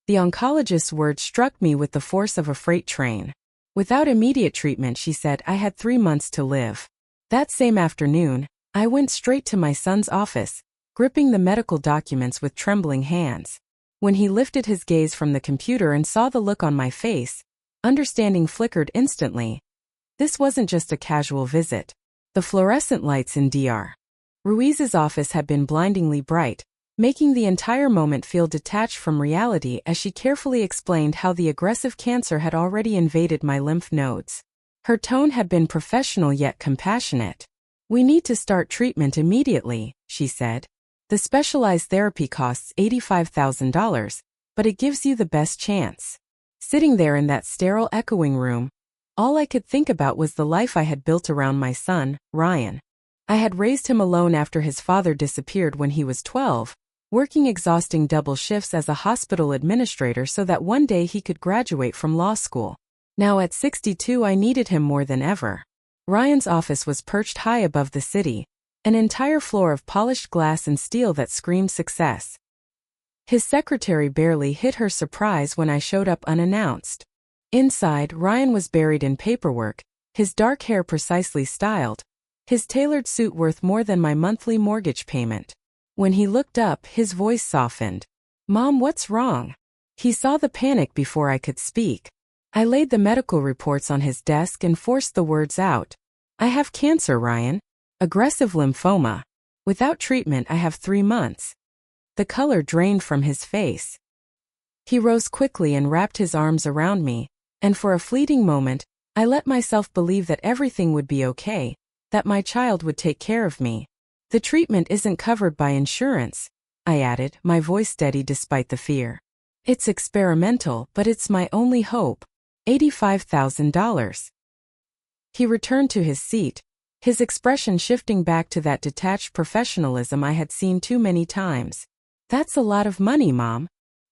The oncologist's words struck me with the force of a freight train. Without immediate treatment, she said, I had 3 months to live. That same afternoon, I went straight to my son's office, gripping the medical documents with trembling hands. When he lifted his gaze from the computer and saw the look on my face, understanding flickered instantly. This wasn't just a casual visit. The fluorescent lights in Dr. Ruiz's office had been blindingly bright, making the entire moment feel detached from reality as she carefully explained how the aggressive cancer had already invaded my lymph nodes. Her tone had been professional yet compassionate. We need to start treatment immediately, she said. The specialized therapy costs $85,000, but it gives you the best chance. Sitting there in that sterile echoing room, all I could think about was the life I had built around my son, Ryan. I had raised him alone after his father disappeared when he was 12, working exhausting double shifts as a hospital administrator so that one day he could graduate from law school. Now at 62, I needed him more than ever. Ryan's office was perched high above the city, an entire floor of polished glass and steel that screamed success. His secretary barely hid her surprise when I showed up unannounced. Inside, Ryan was buried in paperwork, his dark hair precisely styled, his tailored suit worth more than my monthly mortgage payment. When he looked up, his voice softened. Mom, what's wrong? He saw the panic before I could speak. I laid the medical reports on his desk and forced the words out. I have cancer, Ryan. Aggressive lymphoma. Without treatment, I have 3 months. The color drained from his face. He rose quickly and wrapped his arms around me, and for a fleeting moment, I let myself believe that everything would be okay, that my child would take care of me. The treatment isn't covered by insurance, I added, my voice steady despite the fear. It's experimental, but it's my only hope. $85,000. He returned to his seat, his expression shifting back to that detached professionalism I had seen too many times. That's a lot of money, Mom.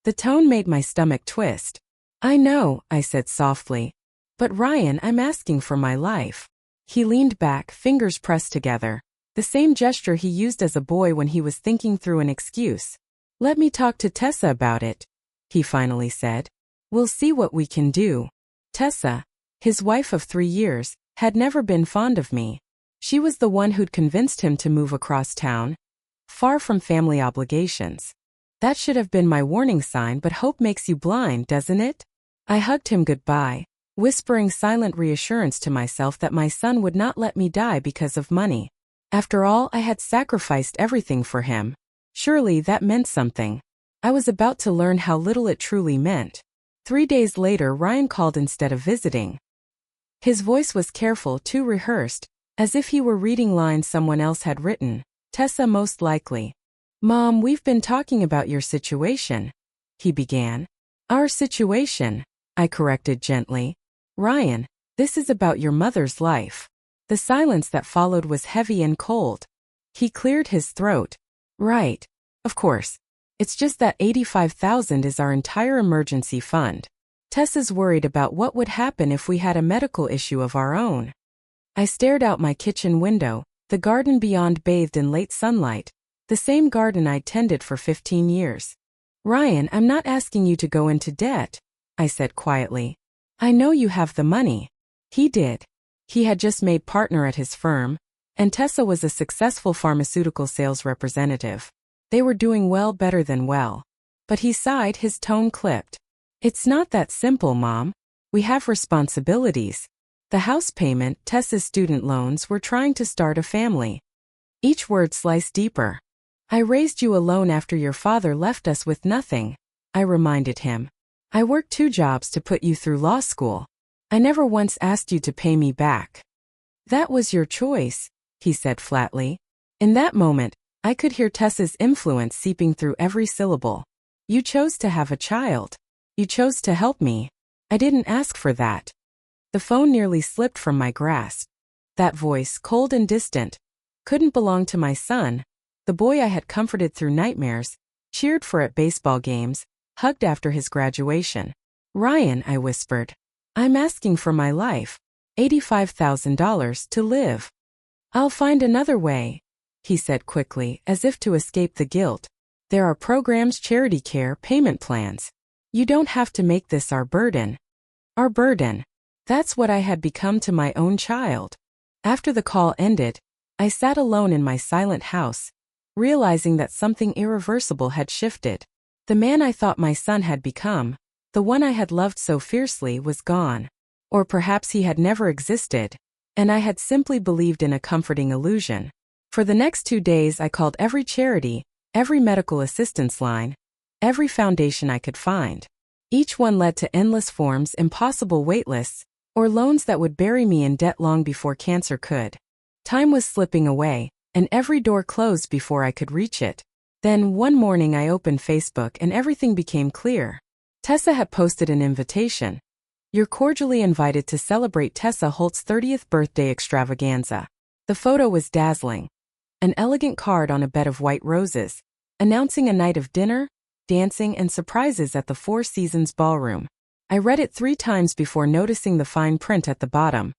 The tone made my stomach twist. I know, I said softly. But Ryan, I'm asking for my life. He leaned back, fingers pressed together. The same gesture he used as a boy when he was thinking through an excuse. Let me talk to Tessa about it, he finally said. We'll see what we can do. Tessa, his wife of 3 years, had never been fond of me. She was the one who'd convinced him to move across town, far from family obligations. That should have been my warning sign, but hope makes you blind, doesn't it? I hugged him goodbye, whispering silent reassurance to myself that my son would not let me die because of money. After all, I had sacrificed everything for him. Surely that meant something. I was about to learn how little it truly meant. 3 days later, Ryan called instead of visiting. His voice was careful, too rehearsed, as if he were reading lines someone else had written. Tessa, most likely. Mom, we've been talking about your situation, he began. Our situation, I corrected gently. Ryan, this is about your mother's life. The silence that followed was heavy and cold. He cleared his throat. Right. Of course. It's just that $85,000 is our entire emergency fund. Tessa's worried about what would happen if we had a medical issue of our own. I stared out my kitchen window, the garden beyond bathed in late sunlight, the same garden I'd tended for 15 years. Ryan, I'm not asking you to go into debt, I said quietly. I know you have the money. He did. He had just made partner at his firm, and Tessa was a successful pharmaceutical sales representative. They were doing well, better than well. But he sighed, his tone clipped. It's not that simple, Mom. We have responsibilities. The house payment, Tessa's student loans, we're trying to start a family. Each word sliced deeper. I raised you alone after your father left us with nothing, I reminded him. I worked 2 jobs to put you through law school. I never once asked you to pay me back. That was your choice, he said flatly. In that moment, I could hear Tessa's influence seeping through every syllable. You chose to have a child. You chose to help me. I didn't ask for that. The phone nearly slipped from my grasp. That voice, cold and distant, couldn't belong to my son, the boy I had comforted through nightmares, cheered for at baseball games, hugged after his graduation. Ryan, I whispered. I'm asking for my life. $85,000 to live. I'll find another way, he said quickly, as if to escape the guilt. There are programs, charity care, payment plans. You don't have to make this our burden. Our burden. That's what I had become to my own child. After the call ended, I sat alone in my silent house, realizing that something irreversible had shifted. The man I thought my son had become, the one I had loved so fiercely, was gone. Or perhaps he had never existed, and I had simply believed in a comforting illusion. For the next 2 days I called every charity, every medical assistance line, every foundation I could find. Each one led to endless forms, impossible wait lists, or loans that would bury me in debt long before cancer could. Time was slipping away, and every door closed before I could reach it. Then, one morning I opened Facebook and everything became clear. Tessa had posted an invitation. You're cordially invited to celebrate Tessa Holt's 30th birthday extravaganza. The photo was dazzling. An elegant card on a bed of white roses, announcing a night of dinner, dancing, and surprises at the Four Seasons Ballroom. I read it 3 times before noticing the fine print at the bottom.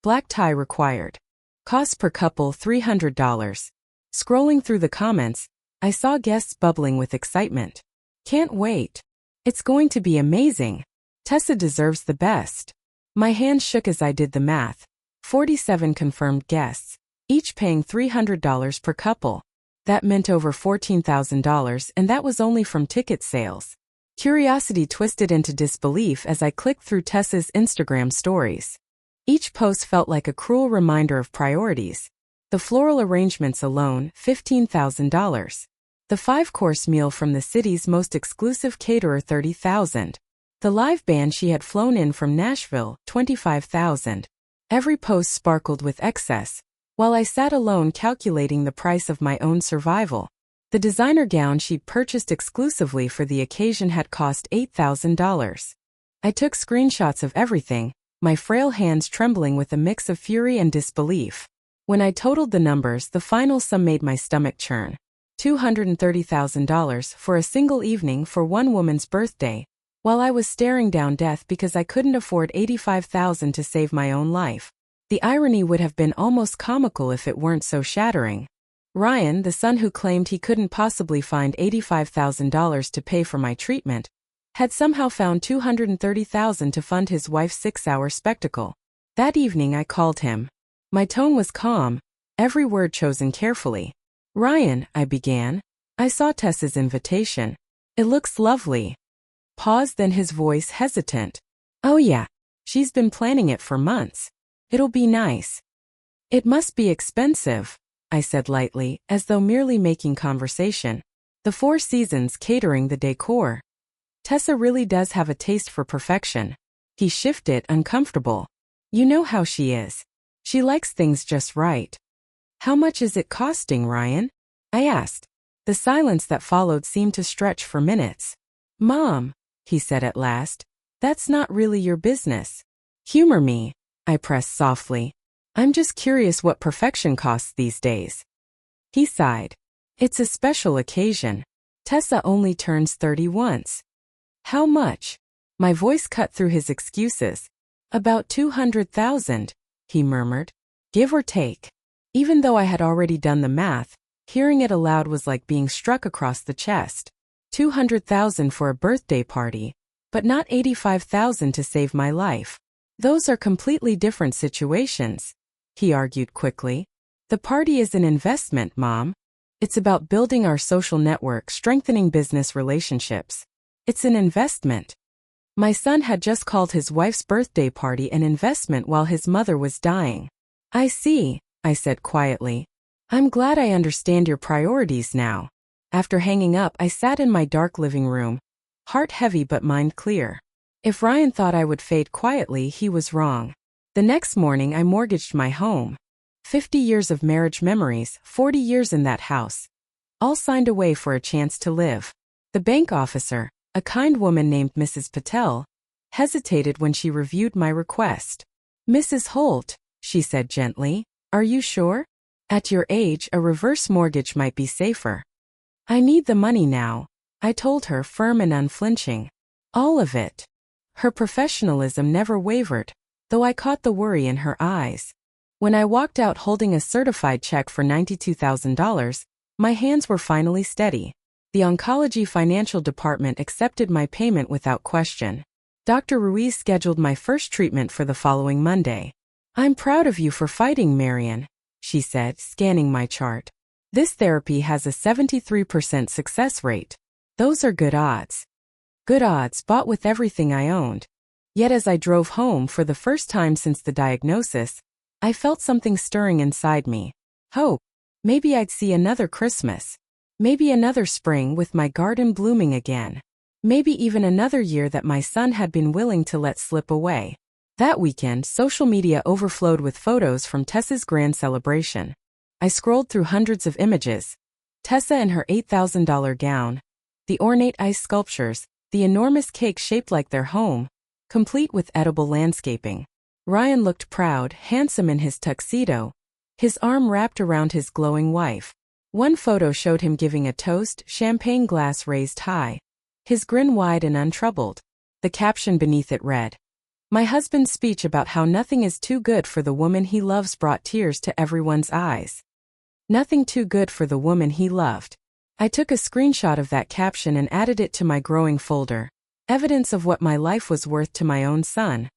Black tie required. Cost per couple $300. Scrolling through the comments, I saw guests bubbling with excitement. Can't wait. It's going to be amazing. Tessa deserves the best. My hands shook as I did the math. 47 confirmed guests, each paying $300 per couple. That meant over $14,000, and that was only from ticket sales. Curiosity twisted into disbelief as I clicked through Tessa's Instagram stories. Each post felt like a cruel reminder of priorities. The floral arrangements alone, $15,000. The 5-course meal from the city's most exclusive caterer, $30,000. The live band she had flown in from Nashville, $25,000. Every post sparkled with excess, while I sat alone calculating the price of my own survival. The designer gown she'd purchased exclusively for the occasion had cost $8,000. I took screenshots of everything, my frail hands trembling with a mix of fury and disbelief. When I totaled the numbers, the final sum made my stomach churn. $230,000 for a single evening for one woman's birthday, while I was staring down death because I couldn't afford $85,000 to save my own life. The irony would have been almost comical if it weren't so shattering. Ryan, the son who claimed he couldn't possibly find $85,000 to pay for my treatment, had somehow found $230,000 to fund his wife's 6-hour spectacle. That evening I called him. My tone was calm, every word chosen carefully. Ryan, I began. I saw Tessa's invitation. It looks lovely. Pause, then his voice hesitant. Oh yeah, she's been planning it for months. It'll be nice. It must be expensive, I said lightly, as though merely making conversation. The Four Seasons catering the decor. Tessa really does have a taste for perfection. He shifted, uncomfortable. You know how she is. She likes things just right. How much is it costing, Ryan? I asked. The silence that followed seemed to stretch for minutes. Mom, he said at last, that's not really your business. Humor me, I pressed softly. I'm just curious what perfection costs these days. He sighed. It's a special occasion. Tessa only turns 30 once. How much? My voice cut through his excuses. About $200,000, he murmured. Give or take. Even though I had already done the math, hearing it aloud was like being struck across the chest. $200,000 for a birthday party, but not $85,000 to save my life. Those are completely different situations, he argued quickly. The party is an investment, Mom. It's about building our social network, strengthening business relationships. It's an investment. My son had just called his wife's birthday party an investment while his mother was dying. I see, I said quietly. I'm glad I understand your priorities now. After hanging up, I sat in my dark living room, heart heavy but mind clear. If Ryan thought I would fade quietly, he was wrong. The next morning I mortgaged my home. 50 years of marriage memories, 40 years in that house. All signed away for a chance to live. The bank officer, a kind woman named Mrs. Patel, hesitated when she reviewed my request. Mrs. Holt, she said gently, are you sure? At your age, a reverse mortgage might be safer. I need the money now, I told her, firm and unflinching. All of it. Her professionalism never wavered, though I caught the worry in her eyes. When I walked out holding a certified check for $92,000, my hands were finally steady. The oncology financial department accepted my payment without question. Dr. Ruiz scheduled my first treatment for the following Monday. "I'm proud of you for fighting, Marian," she said, scanning my chart. "This therapy has a 73% success rate. Those are good odds." Good odds bought with everything I owned. Yet as I drove home for the first time since the diagnosis, I felt something stirring inside me. Hope. Maybe I'd see another Christmas. Maybe another spring with my garden blooming again. Maybe even another year that my son had been willing to let slip away. That weekend, social media overflowed with photos from Tessa's grand celebration. I scrolled through hundreds of images. Tessa in her $8,000 gown, the ornate ice sculptures, the enormous cake shaped like their home, complete with edible landscaping. Ryan looked proud, handsome in his tuxedo, his arm wrapped around his glowing wife. One photo showed him giving a toast, champagne glass raised high, his grin wide and untroubled. The caption beneath it read, "My husband's speech about how nothing is too good for the woman he loves brought tears to everyone's eyes." Nothing too good for the woman he loved. I took a screenshot of that caption and added it to my growing folder. Evidence of what my life was worth to my own son.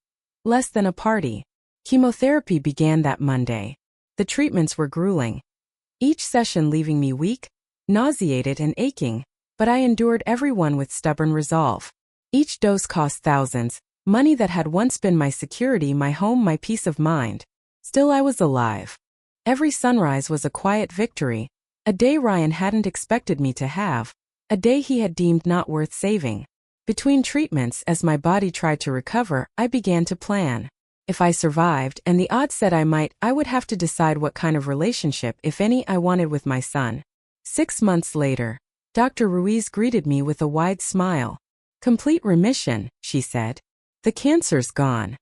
Less than a party. Chemotherapy began that Monday. The treatments were grueling. Each session leaving me weak, nauseated and aching, but I endured every one with stubborn resolve. Each dose cost thousands, money that had once been my security, my home, my peace of mind. Still I was alive. Every sunrise was a quiet victory, a day Ryan hadn't expected me to have, a day he had deemed not worth saving. Between treatments, as my body tried to recover, I began to plan. If I survived, and the odds said I might, I would have to decide what kind of relationship, if any, I wanted with my son. 6 months later, Dr. Ruiz greeted me with a wide smile. "Complete remission," she said. "The cancer's gone."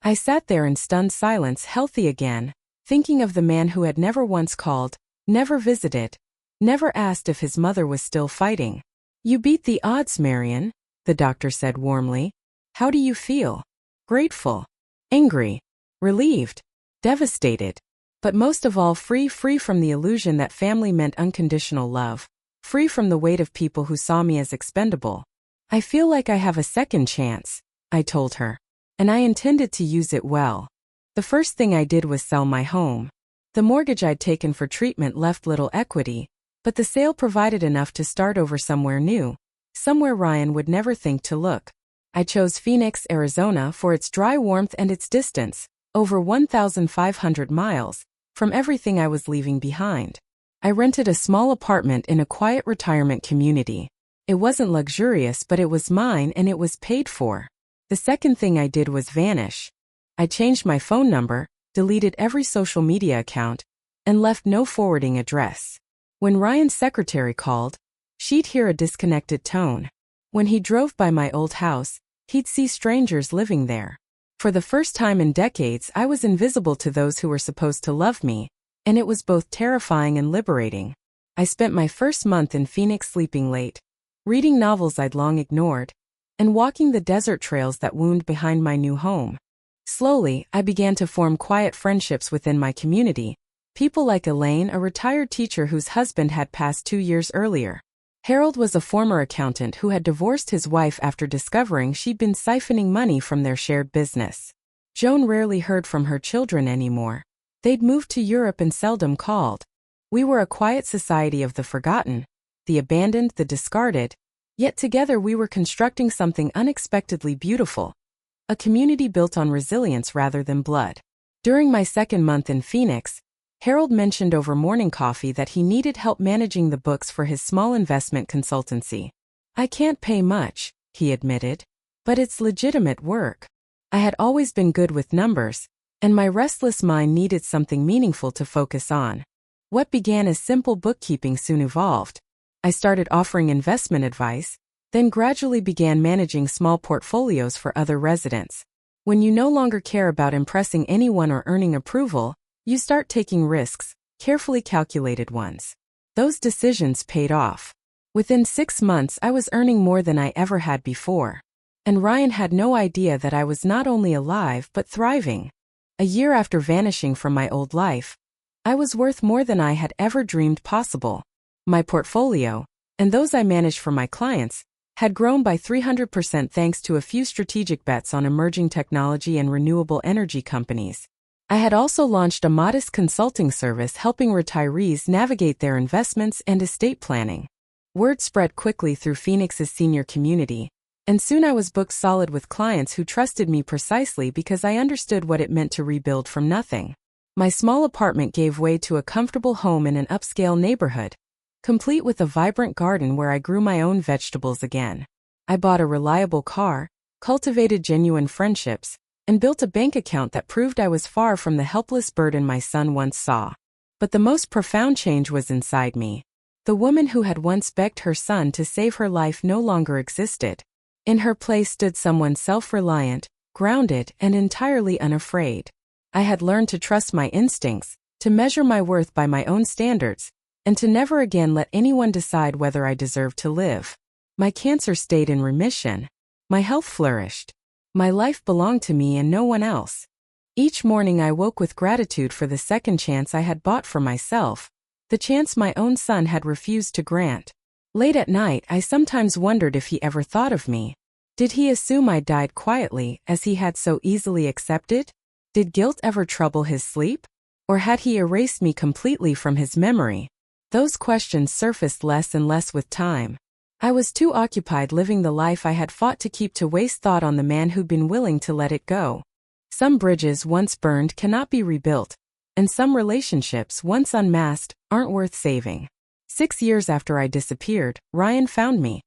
I sat there in stunned silence, healthy again, thinking of the man who had never once called, never visited, never asked if his mother was still fighting. "You beat the odds, Marian," the doctor said warmly. "How do you feel?" "Grateful. Angry. Relieved. Devastated. But most of all free from the illusion that family meant unconditional love. Free from the weight of people who saw me as expendable. "I feel like I have a second chance," I told her. "And I intended to use it well." The first thing I did was sell my home. The mortgage I'd taken for treatment left little equity, but the sale provided enough to start over somewhere new. Somewhere Ryan would never think to look. I chose Phoenix, Arizona for its dry warmth and its distance, over 1,500 miles, from everything I was leaving behind. I rented a small apartment in a quiet retirement community. It wasn't luxurious, but it was mine and it was paid for. The second thing I did was vanish. I changed my phone number, deleted every social media account, and left no forwarding address. When Ryan's secretary called, she'd hear a disconnected tone. When he drove by my old house, he'd see strangers living there. For the first time in decades, I was invisible to those who were supposed to love me, and it was both terrifying and liberating. I spent my first month in Phoenix sleeping late, reading novels I'd long ignored, and walking the desert trails that wound behind my new home. Slowly, I began to form quiet friendships within my community, people like Elaine, a retired teacher whose husband had passed 2 years earlier. Harold was a former accountant who had divorced his wife after discovering she'd been siphoning money from their shared business. Joan rarely heard from her children anymore. They'd moved to Europe and seldom called. We were a quiet society of the forgotten, the abandoned, the discarded, yet together we were constructing something unexpectedly beautiful. A community built on resilience rather than blood. During my second month in Phoenix, Harold mentioned over morning coffee that he needed help managing the books for his small investment consultancy. "I can't pay much," he admitted, "but it's legitimate work." I had always been good with numbers, and my restless mind needed something meaningful to focus on. What began as simple bookkeeping soon evolved. I started offering investment advice, then gradually began managing small portfolios for other residents. When you no longer care about impressing anyone or earning approval, you start taking risks, carefully calculated ones. Those decisions paid off. Within 6 months I was earning more than I ever had before. And Ryan had no idea that I was not only alive but thriving. A year after vanishing from my old life, I was worth more than I had ever dreamed possible. My portfolio, and those I managed for my clients, had grown by 300% thanks to a few strategic bets on emerging technology and renewable energy companies. I had also launched a modest consulting service helping retirees navigate their investments and estate planning. Word spread quickly through Phoenix's senior community, and soon I was booked solid with clients who trusted me precisely because I understood what it meant to rebuild from nothing. My small apartment gave way to a comfortable home in an upscale neighborhood, complete with a vibrant garden where I grew my own vegetables again. I bought a reliable car, cultivated genuine friendships, and built a bank account that proved I was far from the helpless burden my son once saw. But the most profound change was inside me. The woman who had once begged her son to save her life no longer existed. In her place stood someone self-reliant, grounded, and entirely unafraid. I had learned to trust my instincts, to measure my worth by my own standards, and to never again let anyone decide whether I deserved to live. My cancer stayed in remission. My health flourished. My life belonged to me and no one else. Each morning I woke with gratitude for the second chance I had bought for myself, the chance my own son had refused to grant. Late at night I sometimes wondered if he ever thought of me. Did he assume I died quietly, as he had so easily accepted? Did guilt ever trouble his sleep? Or had he erased me completely from his memory? Those questions surfaced less and less with time. I was too occupied living the life I had fought to keep to waste thought on the man who'd been willing to let it go. Some bridges once burned cannot be rebuilt, and some relationships once unmasked aren't worth saving. 6 years after I disappeared, Ryan found me.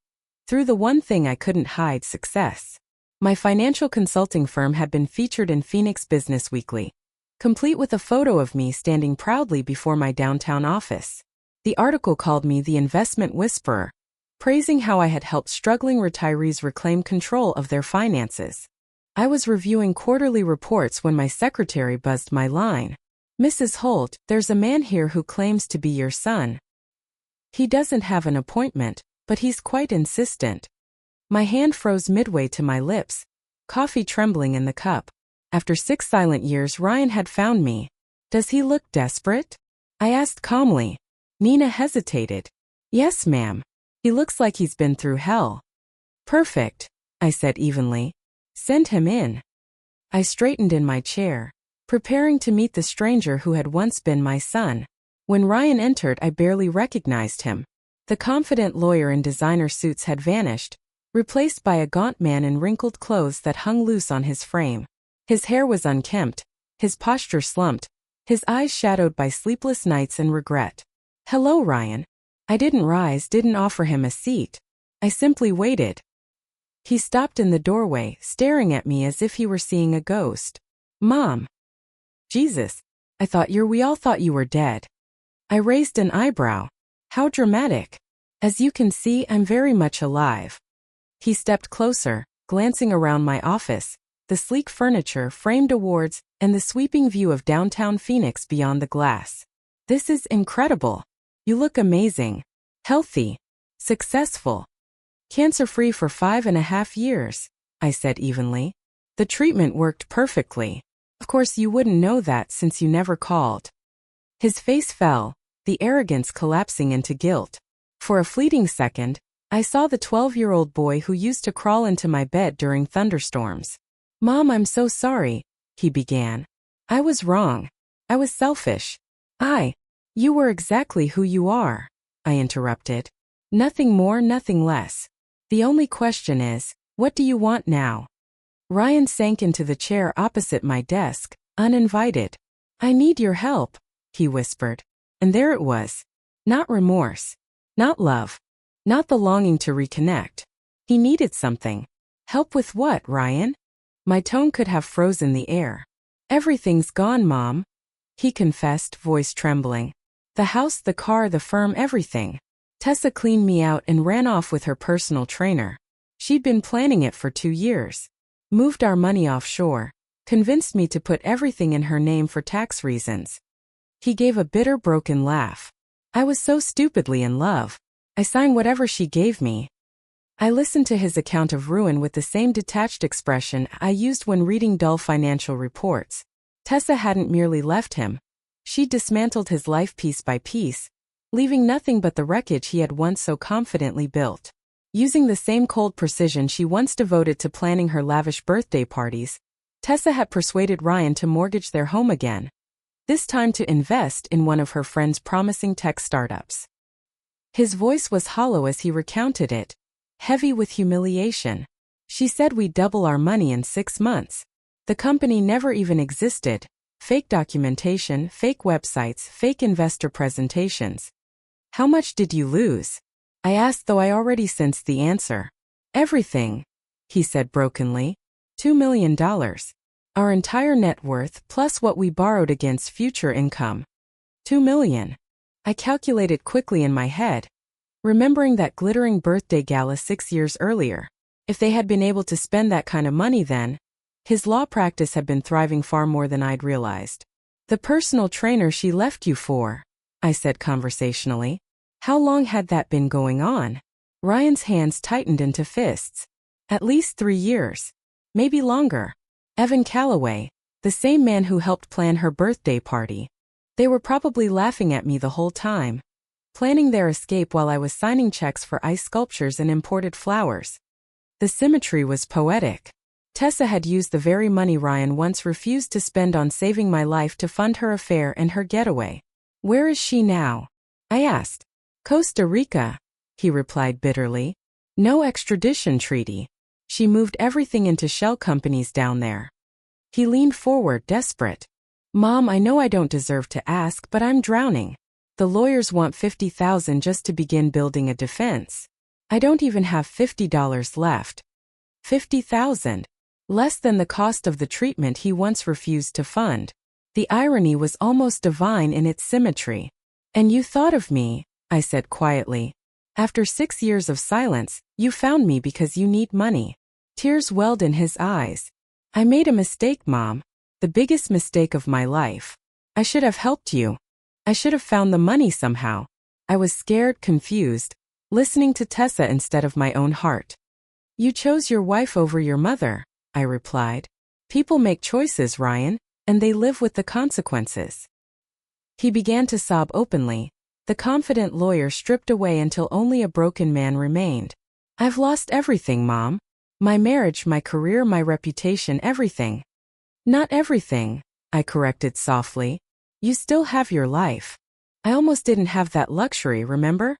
Through the one thing I couldn't hide: success. My financial consulting firm had been featured in Phoenix Business Weekly, complete with a photo of me standing proudly before my downtown office. The article called me the investment whisperer, praising how I had helped struggling retirees reclaim control of their finances. I was reviewing quarterly reports when my secretary buzzed my line. "Mrs. Holt, there's a man here who claims to be your son. He doesn't have an appointment, but he's quite insistent." My hand froze midway to my lips, coffee trembling in the cup. After 6 silent years, Ryan had found me. "Does he look desperate?" I asked calmly. Nina hesitated. "Yes, ma'am. He looks like he's been through hell." "Perfect," I said evenly. "Send him in." I straightened in my chair, preparing to meet the stranger who had once been my son. When Ryan entered, I barely recognized him. The confident lawyer in designer suits had vanished, replaced by a gaunt man in wrinkled clothes that hung loose on his frame. His hair was unkempt, his posture slumped, his eyes shadowed by sleepless nights and regret. "Hello, Ryan." I didn't rise, didn't offer him a seat. I simply waited. He stopped in the doorway, staring at me as if he were seeing a ghost. "Mom." "Jesus. We all thought you were dead." I raised an eyebrow. "How dramatic." "As you can see, I'm very much alive." He stepped closer, glancing around my office, the sleek furniture, framed awards, and the sweeping view of downtown Phoenix beyond the glass. "This is incredible. You look amazing. Healthy. Successful. Cancer-free for 5.5 years, I said evenly. "The treatment worked perfectly. Of course you wouldn't know that since you never called." His face fell, the arrogance collapsing into guilt. For a fleeting second, I saw the 12-year-old boy who used to crawl into my bed during thunderstorms. "Mom, I'm so sorry," he began. "I was wrong. I was selfish. You were exactly who you are," I interrupted. "Nothing more, nothing less. The only question is, what do you want now?" Ryan sank into the chair opposite my desk, uninvited. "I need your help," he whispered. And there it was. Not remorse. Not love. Not the longing to reconnect. He needed something. "Help with what, Ryan?" My tone could have frozen the air. "Everything's gone, Mom," he confessed, voice trembling. "The house, the car, the firm, everything. Tessa cleaned me out and ran off with her personal trainer. She'd been planning it for 2 years. Moved our money offshore. Convinced me to put everything in her name for tax reasons." He gave a bitter, broken laugh. "I was so stupidly in love. I signed whatever she gave me." I listened to his account of ruin with the same detached expression I used when reading dull financial reports. Tessa hadn't merely left him. She dismantled his life piece by piece, leaving nothing but the wreckage he had once so confidently built. Using the same cold precision she once devoted to planning her lavish birthday parties, Tessa had persuaded Ryan to mortgage their home again, this time to invest in one of her friend's promising tech startups. His voice was hollow as he recounted it, heavy with humiliation. She said we'd double our money in 6 months. The company never even existed. Fake documentation, fake websites, fake investor presentations. How much did you lose? I asked, though I already sensed the answer. Everything, he said brokenly. $2 million. Our entire net worth plus what we borrowed against future income. $2 million. I calculated quickly in my head, remembering that glittering birthday gala 6 years earlier. If they had been able to spend that kind of money then, his law practice had been thriving far more than I'd realized. The personal trainer she left you for, I said conversationally. How long had that been going on? Ryan's hands tightened into fists. At least 3 years. Maybe longer. Evan Calloway, the same man who helped plan her birthday party. They were probably laughing at me the whole time, planning their escape while I was signing checks for ice sculptures and imported flowers. The symmetry was poetic. Tessa had used the very money Ryan once refused to spend on saving my life to fund her affair and her getaway. Where is she now? I asked. Costa Rica, he replied bitterly. No extradition treaty. She moved everything into shell companies down there. He leaned forward, desperate. Mom, I know I don't deserve to ask, but I'm drowning. The lawyers want $50,000 just to begin building a defense. I don't even have $50 left. $50,000. Less than the cost of the treatment he once refused to fund. The irony was almost divine in its symmetry. And you thought of me, I said quietly. After 6 years of silence, you found me because you need money. Tears welled in his eyes. I made a mistake, Mom. The biggest mistake of my life. I should have helped you. I should have found the money somehow. I was scared, confused, listening to Tessa instead of my own heart. You chose your wife over your mother, I replied. People make choices, Ryan, and they live with the consequences. He began to sob openly, the confident lawyer stripped away until only a broken man remained. I've lost everything, Mom. My marriage, my career, my reputation, everything. Not everything, I corrected softly. You still have your life. I almost didn't have that luxury, remember?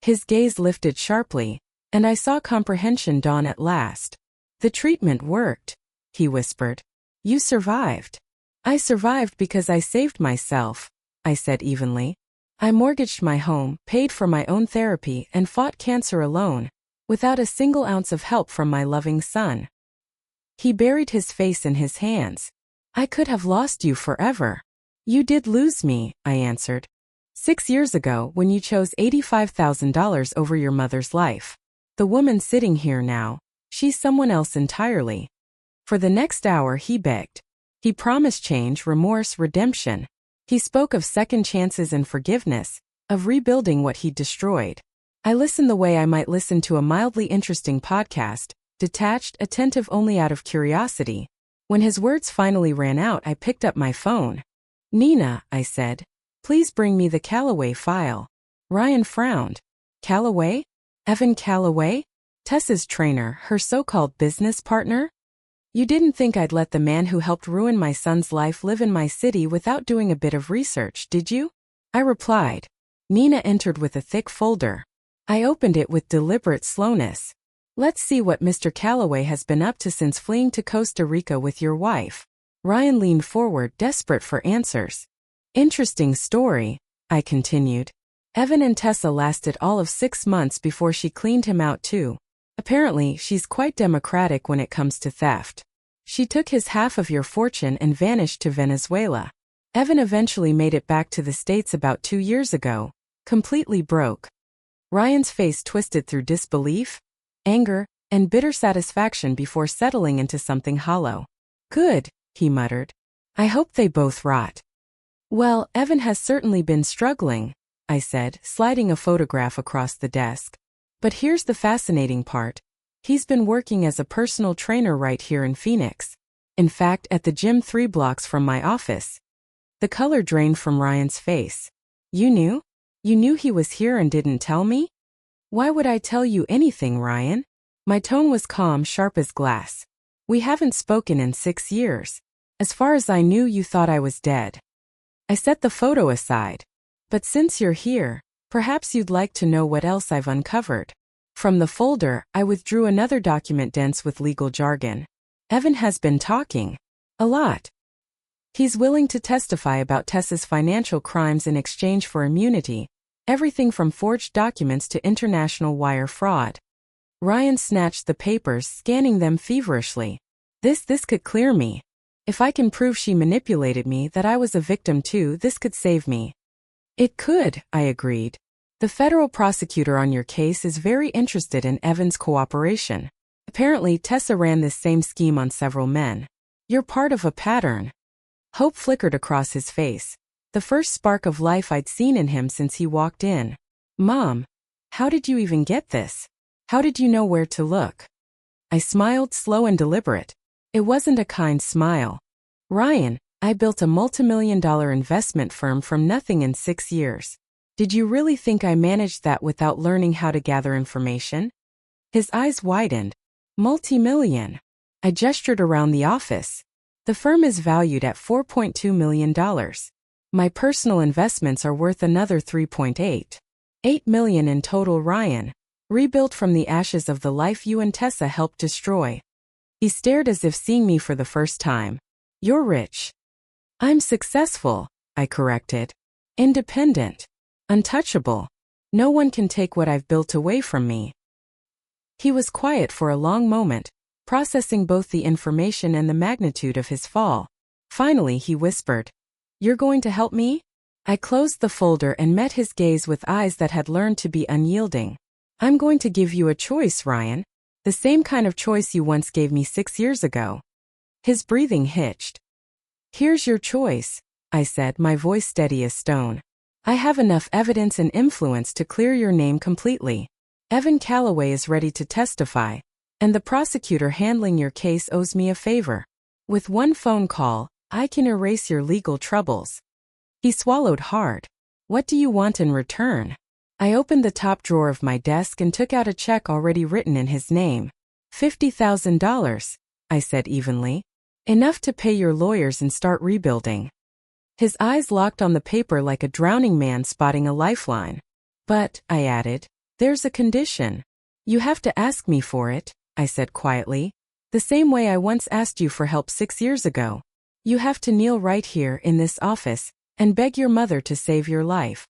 His gaze lifted sharply, and I saw comprehension dawn at last. The treatment worked, he whispered. You survived. I survived because I saved myself, I said evenly. I mortgaged my home, paid for my own therapy, and fought cancer alone, without a single ounce of help from my loving son. He buried his face in his hands. I could have lost you forever. You did lose me, I answered. 6 years ago when you chose $85,000 over your mother's life. The woman sitting here now, she's someone else entirely. For the next hour he begged. He promised change, remorse, redemption. He spoke of second chances and forgiveness, of rebuilding what he'd destroyed. I listened the way I might listen to a mildly interesting podcast, detached, attentive only out of curiosity. When his words finally ran out, I picked up my phone. Nina, I said, please bring me the Calloway file. Ryan frowned. Calloway? Evan Calloway? Tessa's trainer, her so-called business partner? You didn't think I'd let the man who helped ruin my son's life live in my city without doing a bit of research, did you? I replied. Nina entered with a thick folder. I opened it with deliberate slowness. Let's see what Mr. Calloway has been up to since fleeing to Costa Rica with your wife. Ryan leaned forward, desperate for answers. Interesting story, I continued. Evan and Tessa lasted all of 6 months before she cleaned him out too. Apparently, she's quite democratic when it comes to theft. She took his half of your fortune and vanished to Venezuela. Evan eventually made it back to the States about 2 years ago, completely broke. Ryan's face twisted through disbelief, anger, and bitter satisfaction before settling into something hollow. Good, he muttered. I hope they both rot. Well, Evan has certainly been struggling, I said, sliding a photograph across the desk. But here's the fascinating part. He's been working as a personal trainer right here in Phoenix. In fact, at the gym 3 blocks from my office. The color drained from Ryan's face. You knew? You knew he was here and didn't tell me? Why would I tell you anything, Ryan? My tone was calm, sharp as glass. We haven't spoken in 6 years. As far as I knew, you thought I was dead. I set the photo aside. But since you're here, perhaps you'd like to know what else I've uncovered. From the folder, I withdrew another document dense with legal jargon. Evan has been talking. A lot. He's willing to testify about Tessa's financial crimes in exchange for immunity, everything from forged documents to international wire fraud. Ryan snatched the papers, scanning them feverishly. This could clear me. If I can prove she manipulated me, that I was a victim too, this could save me. It could, I agreed. The federal prosecutor on your case is very interested in Evan's cooperation. Apparently, Tessa ran this same scheme on several men. You're part of a pattern. Hope flickered across his face, the first spark of life I'd seen in him since he walked in. Mom, how did you even get this? How did you know where to look? I smiled, slow and deliberate. It wasn't a kind smile. Ryan, I built a multimillion-dollar investment firm from nothing in 6 years. Did you really think I managed that without learning how to gather information? His eyes widened. Multi-million. I gestured around the office. The firm is valued at $4.2 million. My personal investments are worth another $3.8 million in total. Ryan, rebuilt from the ashes of the life you and Tessa helped destroy. He stared as if seeing me for the first time. You're rich. I'm successful, I corrected. Independent. Untouchable. No one can take what I've built away from me. He was quiet for a long moment, processing both the information and the magnitude of his fall. Finally, he whispered, You're going to help me? I closed the folder and met his gaze with eyes that had learned to be unyielding. I'm going to give you a choice, Ryan. The same kind of choice you once gave me 6 years ago. His breathing hitched. Here's your choice, I said, my voice steady as stone. I have enough evidence and influence to clear your name completely. Evan Calloway is ready to testify, and the prosecutor handling your case owes me a favor. With one phone call, I can erase your legal troubles. He swallowed hard. What do you want in return? I opened the top drawer of my desk and took out a check already written in his name. $50,000, I said evenly. Enough to pay your lawyers and start rebuilding. His eyes locked on the paper like a drowning man spotting a lifeline. But, I added, there's a condition. You have to ask me for it, I said quietly. The same way I once asked you for help 6 years ago. You have to kneel right here in this office and beg your mother to save your life.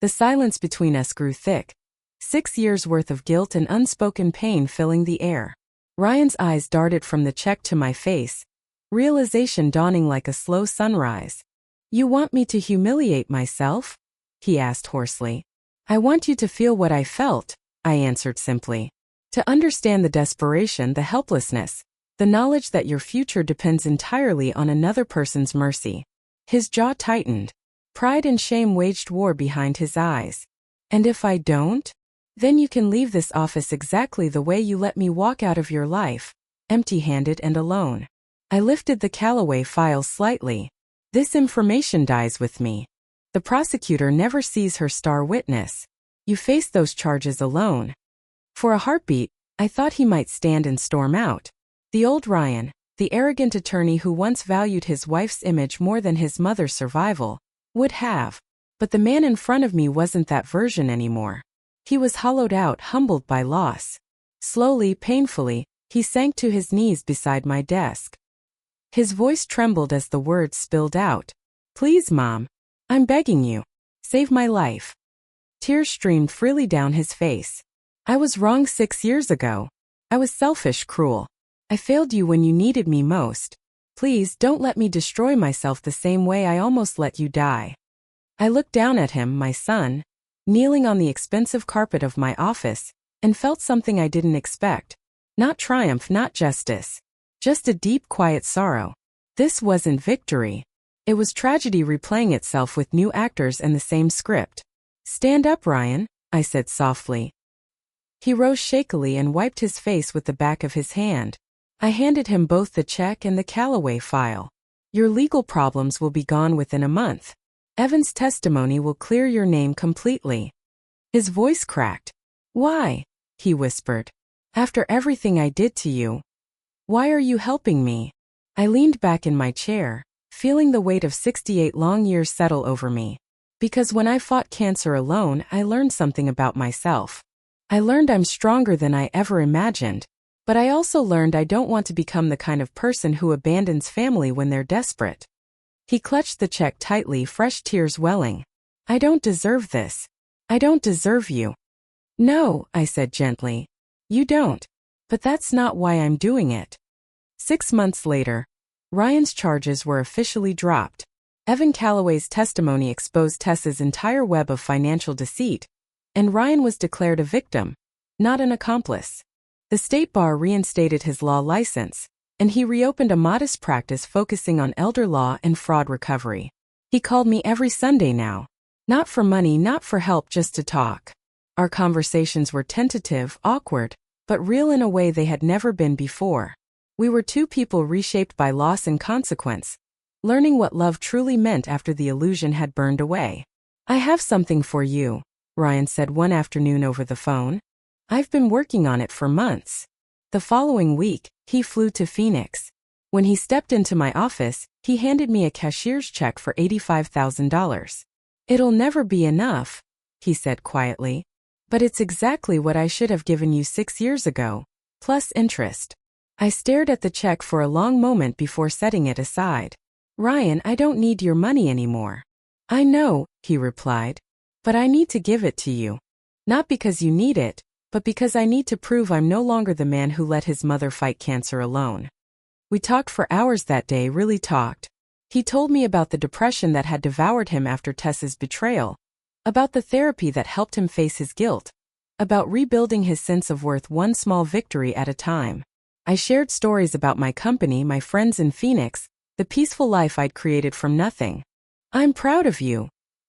The silence between us grew thick. 6 years' worth of guilt and unspoken pain filling the air. Ryan's eyes darted from the check to my face, realization dawning like a slow sunrise. You want me to humiliate myself? He asked hoarsely. I want you to feel what I felt, I answered simply. To understand the desperation, the helplessness, the knowledge that your future depends entirely on another person's mercy. His jaw tightened. Pride and shame waged war behind his eyes. And if I don't? Then you can leave this office exactly the way you let me walk out of your life, empty-handed and alone. I lifted the Calloway file slightly. This information dies with me. The prosecutor never sees her star witness. You face those charges alone. For a heartbeat, I thought he might stand and storm out. The old Ryan, the arrogant attorney who once valued his wife's image more than his mother's survival, would have. But the man in front of me wasn't that version anymore. He was hollowed out, humbled by loss. Slowly, painfully, he sank to his knees beside my desk. His voice trembled as the words spilled out. Please, Mom. I'm begging you. Save my life. Tears streamed freely down his face. I was wrong 6 years ago. I was selfish, cruel. I failed you when you needed me most. Please don't let me destroy myself the same way I almost let you die. I looked down at him, my son, kneeling on the expensive carpet of my office, and felt something I didn't expect. Not triumph, not justice. Just a deep, quiet sorrow. This wasn't victory. It was tragedy replaying itself with new actors and the same script. Stand up, Ryan, I said softly. He rose shakily and wiped his face with the back of his hand. I handed him both the check and the Calloway file. Your legal problems will be gone within a month. Evan's testimony will clear your name completely. His voice cracked. Why? He whispered. After everything I did to you. Why are you helping me? I leaned back in my chair, feeling the weight of 68 long years settle over me. Because when I fought cancer alone, I learned something about myself. I learned I'm stronger than I ever imagined. But I also learned I don't want to become the kind of person who abandons family when they're desperate. He clutched the check tightly, fresh tears welling. I don't deserve this. I don't deserve you. No, I said gently. You don't. But that's not why I'm doing it. 6 months later, Ryan's charges were officially dropped. Evan Calloway's testimony exposed Tessa's entire web of financial deceit, and Ryan was declared a victim, not an accomplice. The state bar reinstated his law license, and he reopened a modest practice focusing on elder law and fraud recovery. He called me every Sunday now. Not for money, not for help, just to talk. Our conversations were tentative, awkward, but real in a way they had never been before. We were two people reshaped by loss and consequence, learning what love truly meant after the illusion had burned away. I have something for you, Ryan said one afternoon over the phone. I've been working on it for months. The following week, he flew to Phoenix. When he stepped into my office, he handed me a cashier's check for $85,000. It'll never be enough, he said quietly. But it's exactly what I should have given you 6 years ago, plus interest. I stared at the check for a long moment before setting it aside. Ryan, I don't need your money anymore. I know, he replied. But I need to give it to you. Not because you need it, but because I need to prove I'm no longer the man who let his mother fight cancer alone. We talked for hours that day, really talked. He told me about the depression that had devoured him after Tessa's betrayal, about the therapy that helped him face his guilt, about rebuilding his sense of worth one small victory at a time. I shared stories about my company, my friends in Phoenix, the peaceful life I'd created from nothing. I'm proud of you,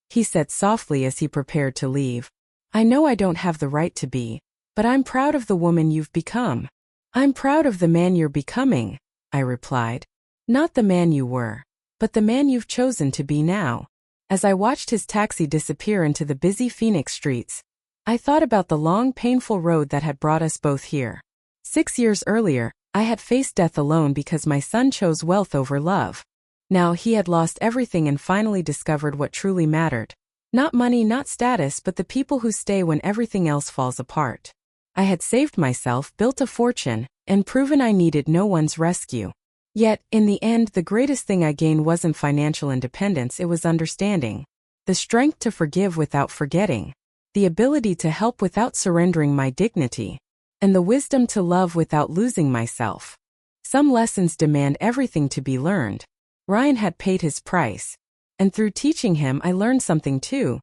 he said softly as he prepared to leave. I know I don't have the right to be, but I'm proud of the woman you've become. I'm proud of the man you're becoming, I replied. Not the man you were, but the man you've chosen to be now. As I watched his taxi disappear into the busy Phoenix streets, I thought about the long, painful road that had brought us both here. 6 years earlier, I had faced death alone because my son chose wealth over love. Now he had lost everything and finally discovered what truly mattered. Not money, not status, but the people who stay when everything else falls apart. I had saved myself, built a fortune, and proven I needed no one's rescue. Yet, in the end, the greatest thing I gained wasn't financial independence, it was understanding. The strength to forgive without forgetting. The ability to help without surrendering my dignity. And the wisdom to love without losing myself. Some lessons demand everything to be learned. Ryan had paid his price. And through teaching him, I learned something too.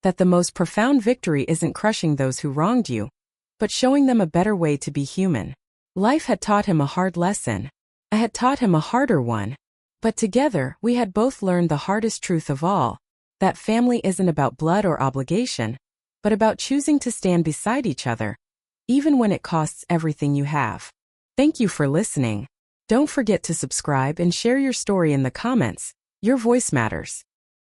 That the most profound victory isn't crushing those who wronged you, but showing them a better way to be human. Life had taught him a hard lesson. I had taught him a harder one. But together, we had both learned the hardest truth of all. That family isn't about blood or obligation, but about choosing to stand beside each other, even when it costs everything you have. Thank you for listening. Don't forget to subscribe and share your story in the comments. Your voice matters.